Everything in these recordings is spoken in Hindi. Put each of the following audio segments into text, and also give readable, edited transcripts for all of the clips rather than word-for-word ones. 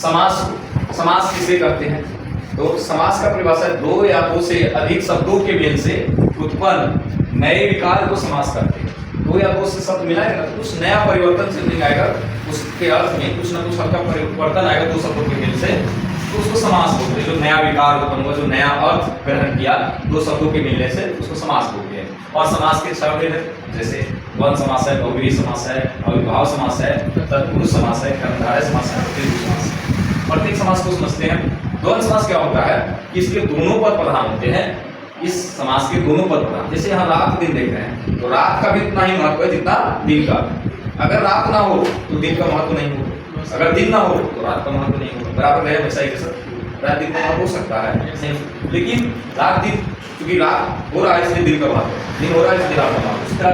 समास किसे कहते हैं? तो समास का परिभाषा है दो या दो से अधिक शब्दों के मेल से उत्पन्न नए विकार को समास करते हैं। दो या दो से शब्द मिलाएगा ना तो कुछ नया परिवर्तन से आएगा, उसके अर्थ में कुछ ना कुछ हल्का परिवर्तन आएगा दो शब्दों के मेल से, तो उसको समास बोलते हैं। जो नया विकार उत्पन्न हुआ, जो नया अर्थ ग्रहण किया दो शब्दों के मिलने से, उसको समास बोलते हैं। और समास के छह भेद है, जैसे द्वंद्व समास है, बहुव्रीहि समास है, अविभाव समास है, तत्पुरुष समास है, कर्मधारय समास है, प्रतिरूप समास है। प्रत्येक समास को समझते हैं। द्वंद्व समास क्या होता है कि इसके दोनों पद प्रधान होते हैं। इस समास के दोनों पद प्रधान, जैसे यहाँ रात दिन देख रहे हैं तो रात का भी उतना ही महत्व है जितना दिन का। अगर रात ना हो तो दिन का महत्व नहीं होगा, अगर दिन ना हो तो रात का महत्व नहीं होगा। बराबर रहे हमेशा ही के साथ रात दिन का महत्व हो सकता है, लेकिन रात दिन क्योंकि रात हो रहा है इसलिए दिन का महत्व, दिन हो रहा है इसलिए रात का महत्व। इसका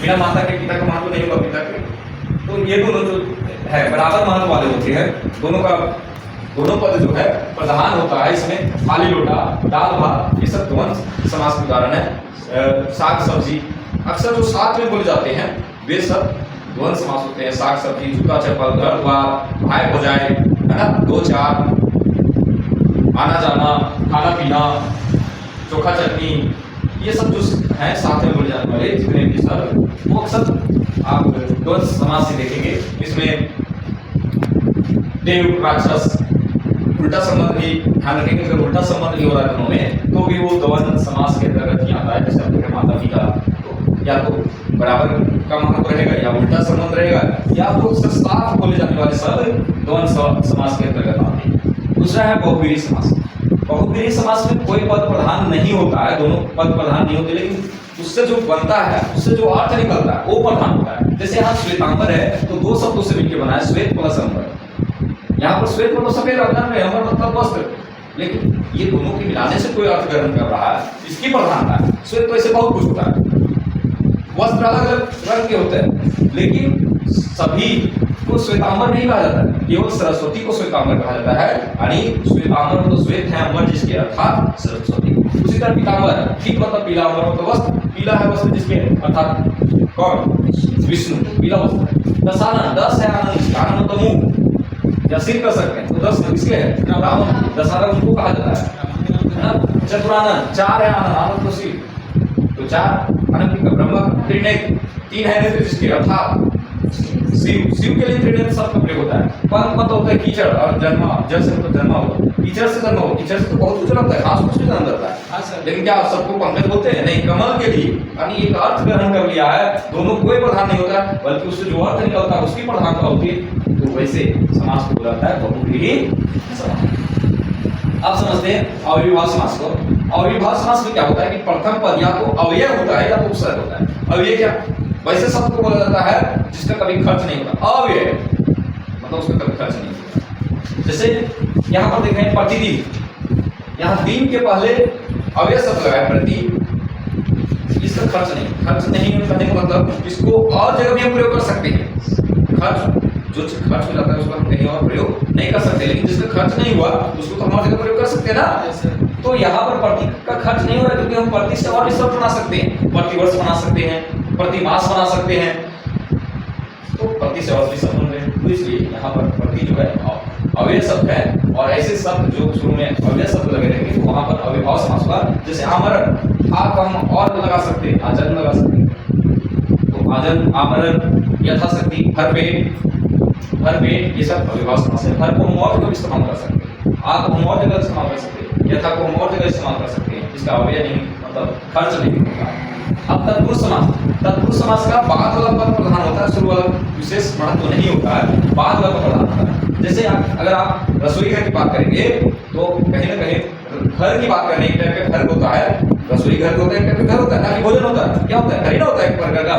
बिना माता के पिता का महत्व नहीं होगा पिता के। तो ये दोनों जो है बराबर महत्व वाले होते हैं। दोनों पद जो है प्रधान होता है इसमें। खाली लोटा, दाल भात, ये सब द्वंद्व समास के उदाहरण है। साग सब्जी अक्सर जो साथ में बोले जाते हैं वे सब द्वंद्व समास होते हैं। साग सब्जी, जूता चप्पल, घर द्वार, भाई भौजाई, है ना, दो चार, आना जाना, खाना पीना, चोखा चटनी, ये सब जो है साथ में बोले जाने वाले जितने भी सब वो अक्सर आप द्वंद्व समास से देखेंगे। इसमें देव राक्षस उल्टा संबंध भी ध्यान रखेंगे। अगर उल्टा संबंध भी हो रहा है दोनों में तो भी वो द्वंद्व समास के अंतर्गत ही आता है। जैसे आपके माता पिता, तो या तो बराबर का महत्व रहेगा या उल्टा संबंध रहेगा, या तो साथ बोले जाने वाले शब्द द्वंद्व समास के अंतर्गत आते हैं। दूसरा है बहुव्रीहि समास। बहुव्रीहि समास में कोई पद प्रधान नहीं होता है, दोनों पद प्रधान नहीं होते, लेकिन उससे जो बनता है, उससे जो अर्थ निकलता है वो प्रधान होता है। जैसे यहाँ श्वेतांबर है तो दो शब्दों से मिलकर बना है, श्वेत प्लस अंबर। यहाँ पर श्वेत मतलब सफेद, अंबर मतलब वस्त्र, लेकिन ये दोनों के मिलाने से कोई अर्थ ग्रहण कर रहा है, इसकी प्रधानता है। श्वेत तो ऐसे बहुत कुछ होता है, वस्त्र अलग अलग रंग के होते हैं, लेकिन सभी को श्वेतांबर नहीं कहा जाता है, केवल सरस्वती को श्वेतांबर कहा जाता है। यानी श्वेतांबर मतलब श्वेत है अंबर जिसके, अर्थात सरस्वती। उसी तरह पीतांबर, ठीक मतलब पीला, अंबर मतलब वस्त्र, पीला है वस्त्र जिसके, अर्थात कौन, विष्णु, पीला वस्त्र। दशानन, दस है आनंद, आनंद मतलब मुंह या सिर कर सकते हैं, तो 10 किसके है, रावण, दशहरा उनको कहा जाता है। चतुरानन, चार है आनंद, आनंद तो शिव, तो चार आनंद की ब्रह्मा। त्रिनेत्र, तीन है नेत्र जिसके, अर्थात शिव के लिए त्रिनेत्र शब्द का प्रयोग होता है। पंख मतलब होता है कीचड़, और जन्मा, जल से मतलब जन्मा हुआ, कीचड़ से जन्मा हुआ। कीचड़ से तो बहुत कुछ लगता है, घास कुछ भी जन्म जाता है, लेकिन क्या सबको पंकज बोलते हैं? नहीं, कमल के लिए यानी एक अर्थ ग्रहण कर लिया है, दोनों कोई प्रधान नहीं होता, बल्कि उससे जो अर्थ निकलता है उसकी प्रधानता होती है। तो वैसे समास को बोला जाता है बहुव्रीहि समास। अब समझते हैं अविभाव समास को। अविभाव समास में क्या होता है कि प्रथम पद या तो अव्यय होता है या तो उपसर्ग होता है। अव्यय क्या, वैसे शब्द को बोला जाता है जिसका कभी खर्च नहीं होता। अव्यय मतलब उसका कभी खर्च नहीं होता। जैसे यहाँ पर देखें प्रतिदिन, यहाँ दिन के पहले अव्यय शब्द लगा है प्रति, इसका खर्च नहीं करने का मतलब इसको और जगह भी हम प्रयोग कर सकते हैं। खर्च जो खर्च हो जाता है उसको हम कहीं और प्रयोग नहीं कर सकते, लेकिन जिसका खर्च नहीं हुआ उसको तो हम और जगह प्रयोग कर सकते हैं ना। तो यहाँ पर प्रति का खर्च नहीं हो रहा है, क्योंकि हम प्रति से और भी शब्द बना सकते हैं, प्रतिवर्ष बना सकते हैं, प्रति मास बना सकते हैं, तो प्रति से और भी शब्द बन रहे। तो इसलिए यहाँ पर प्रति जो है अव्यय शब्द है, और ऐसे शब्द जो शुरू में अव्यय शब्द लगे रहेंगे वहां पर अविभाव समास होगा। जैसे आमरण, आप हम और लगा सकते हैं, आचरण लगा सकते हैं, तो आचरण, आमरण, यथाशक्ति, हर पेट, ये सब अविभाव समास है। हर को हम और जगह इस्तेमाल कर सकते हैं, आप हम और जगह इस्तेमाल कर सकते हैं, यथा को हम और जगह इस्तेमाल कर सकते हैं, इसका अव्यय नहीं मतलब खर्च नहीं होगा। अब तत्पुरुष समास, तत्पुरुष समास का बाद वाला पद प्रधान होता है, शुरू वाला विशेष महत्व नहीं होता है, बाद वाला प्रधान होता है। जैसे अगर आप रसोई घर की बात करेंगे तो कहीं ना कहीं घर की बात करने, एक टाइप का घर होता है, रसोई घर होता है, एक टाइप का घर होता है ना, कि भोजन होता है, क्या होता है, घर ही ना होता है एक प्रकार का,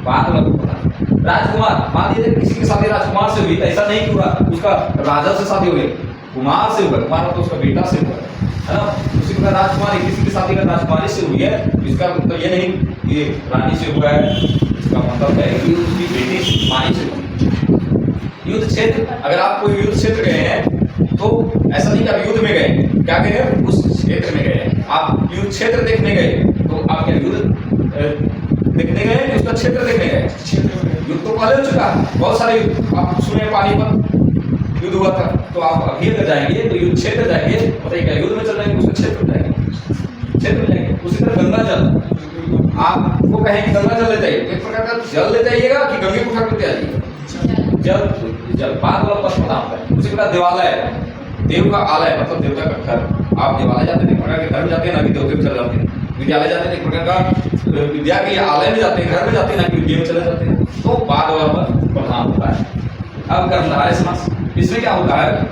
बाद वाला प्रधान। राजकुमार, मान लीजिए किसी के शादी राजकुमार से हुई, ऐसा नहीं कि उसका राजा से शादी हुई, कुमार से हुआ, कुमार तो उसका बेटा से हुआ है ना। उसी प्रकार राजकुमारी, किसी की शादी राजकुमारी से हुई है, इसका मतलब ये नहीं ये रानी से हुआ है, इसका मतलब है कि उसकी बेटी मानी से हुई। युद्ध क्षेत्र, अगर आप कोई युद्ध क्षेत्र गए हैं तो ऐसा नहीं कि आप युद्ध में गए, क्या गए हैं, उस क्षेत्र में गए हैं। आप युद्ध क्षेत्र देखने गए तो आप क्या युद्ध देखने गए कि उसका क्षेत्र देखने गए? युद्ध तो पहले हो चुका है, बहुत सारे युद्ध आप सुने, पानीपत युद्ध हुआ था, तो आप अभी अगर जाएंगे तो युद्ध क्षेत्र जाएंगे, बताइए क्या युद्ध में चल जाएंगे, उसके क्षेत्र में जाएंगे, क्षेत्र में जाएंगे। उसी तरह गंगा जल, आपको कहें कि गंगा जल ले जाइए, एक प्रकार का जल ले जाइएगा कि गंगे को उठा करके आइएगा, जल जल बाद वाला पद होता है। उसी प्रकार देवालय, देव का आलय मतलब देवता का घर, आप देवालय जाते हैं प्रकार के घर में जाते हैं ना कि देवते में चले जाते हैं, विद्यालय जाते हैं एक प्रकार का विद्या के आलय में जाते हैं, घर में जाते हैं ना कि विद्या में चले जाते हैं, तो बाद वाला पद प्रधान होता है। अब कर्मधारय समास, इसमें क्या होता है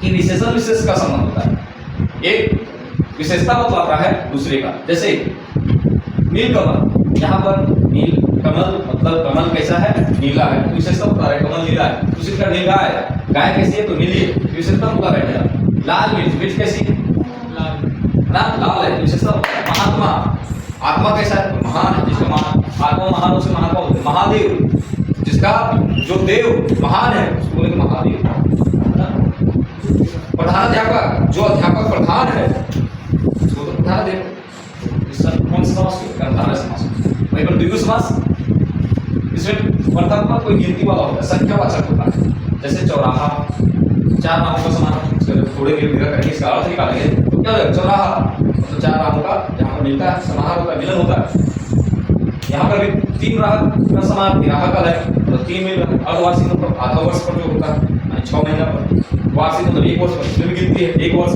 कि विशेषण विशेष का संबंध होता है, एक विशेषता बतलाता है दूसरे का। जैसे नीलकमल, यहाँ पर नील कमल मतलब कमल कैसा है, नीला है, तो विशेषता बता रहा है कमल नीला है। उसी तरह नीलगाय, गाय कैसी है तो नीली है, विशेषता बता रहा है। लाल मिर्च, मिर्च कैसी है, लाल है, विशेषता। महात्मा, आत्मा कैसा है तो महान है, जिसका महान आत्मा महान उसे महात्मा बोलते हैं। महादेव, जिसका जो देव महान है उसको बोलेंगे महादेव। प्रधानाध्यापक, जो अध्यापक प्रधान है उसको तो प्रधान देव। कौन सा समास, कर्मधारय समास। वहीं पर द्विगु समास, इसमें वर्तमान कोई गिनती वाला होता है, संख्यावाचक होता है। जैसे चौराहा, चार नामों का समाहार, थोड़े विग्रह करके इसका अर्थ निकालेंगे तो क्या होगा, चौराहा मतलब चार नामों का जहाँ पर मिलता है, समाहार होता है, मिलन होता है। यहाँ पर भी तीन राह का समाहार, ग्राहक है तो तीन मिल रहा है। अर्धवार्षिक मतलब आधा वर्ष पर जो होता है, 6 महीना पर। वार्षिक मतलब 1 वर्ष पर, इसमें भी गिनती है 1 वर्ष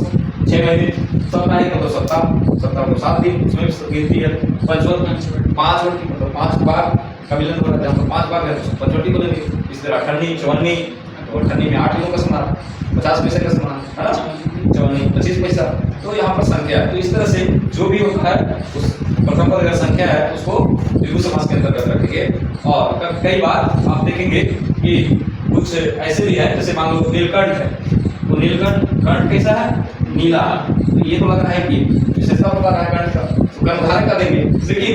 6 महीने। साप्ताहिक मतलब सप्ताह को 7 दिन, उसमें भी गिनती है। पंचवर्ती 5 वर्ष मतलब 5 बार का मिलन हो रहा है, जहाँ पर 5 बार है तो पंचवर्ती बोलेंगे। इस तरह अठन्नी, चौवन्नी, और अठन्नी में 8 दिनों का समाहार, 50 पैसे का समाहार है ना, चौवन्नी 25 पैसा। तो यहाँ पर संख्या है, तो इस तरह से जो भी होता है उस प्रथम पद अगर संख्या है तो उसको द्विगु समास के अंतर्गत रखेंगे। और कई बार आप देखेंगे कि कुछ ऐसे भी है, जैसे मान लो नीलकंठ है, तो नीलकंठ कंठ कैसा है, नीला है, तो ये तो लग रहा है कि विशेषता बता रहा है कंठ का, तो कर्मधारय का देंगे। लेकिन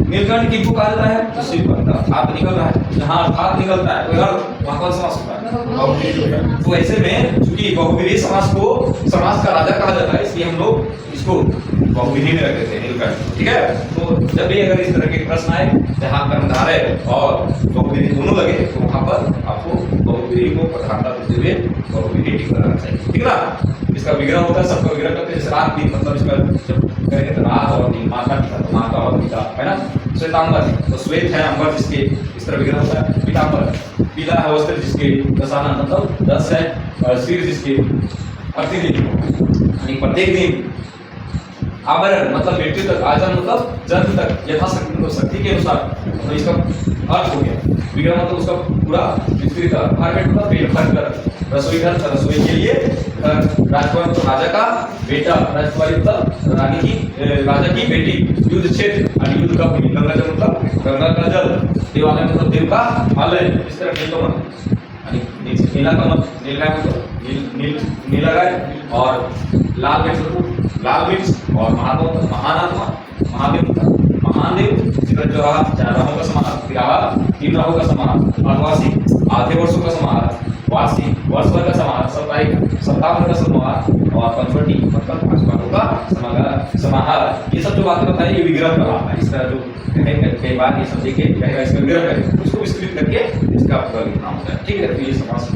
नीलकंठ किसको कहा जाता है, तो शिव का हाथ निकल रहा है, जहाँ हाथ निकलता है तो वहाँ कौन समास होता है, तो ऐसे में चूंकि बहुव्रीहि समास को समास का राजा कहा जाता है, इसलिए हम लोग इसको बहुव्रीहि में रख देते हैं नीलकंठ। ठीक है, तो जब भी अगर इस तरह के प्रश्न आए जहाँ कर्मधारय और बहुव्रीहि दोनों लगे तो वहाँ पर आपको बहुव्रीहि को प्रधानता देते हुए बहुव्रीहि टिक कराना चाहिए। ठीक है ना, इसका विग्रह होता है, सबका विग्रह करते हैं। जैसे रात दिन मतलब इसका जब कहेंगे तो रात और दिन, माता पिता तो माता और पिता है ना। श्वेतांबर तो श्वेत है अंबर जिसके इस तरह विग्रह होता है। पीतांबर पीला है वस्त्र जिसके दशाना मतलब 10 है, और सिर जिसके प्रतिदिन यानी प्रत्येक दिन। आवरण मतलब मृत्यु तक, आजन मतलब जन्म तक, यथाशक्ति मतलब शक्ति के अनुसार, तो इसका अर्थ हो गया। विग्रह मतलब उसका पूरा विस्तृत अपार्टमेंट मतलब पेट भर कर, रसोई घर रसोई के लिए, राजकुमार तो राजा का बेटा, राजकुमारी मतलब रानी की राजा की बेटी। युद्ध क्षेत्र और युद्ध का भूमि, गंगा जल मतलब गंगा का जल, देवालय मतलब देव का आलय। इस तरह नीलकमल नीला कमल, नीलगाय मतलब नीला गाय, और लाल मिर्च मतलब लाल मिर्च, और महात्मा महान आत्मा, महादेव महादेव। जो रहा 4 राहों का समाहार, ग्राह 3 राहों का समाहार, अर्धवार्षिक आधे वर्षों का समाहार, वार्षिक वर्ष भर का समाहार, साप्ताहिक सप्ताह भर का समाहार, और पंचवटी मतलब 5 बारों का समाहार। ये सब जो बातें बताई ये विग्रह कराता है। इस तरह जो कई बार ये सब देखे इसका विग्रह करें, उसको विस्तृत करके इसका पूरा लिखना होता है। ठीक है, तो ये समास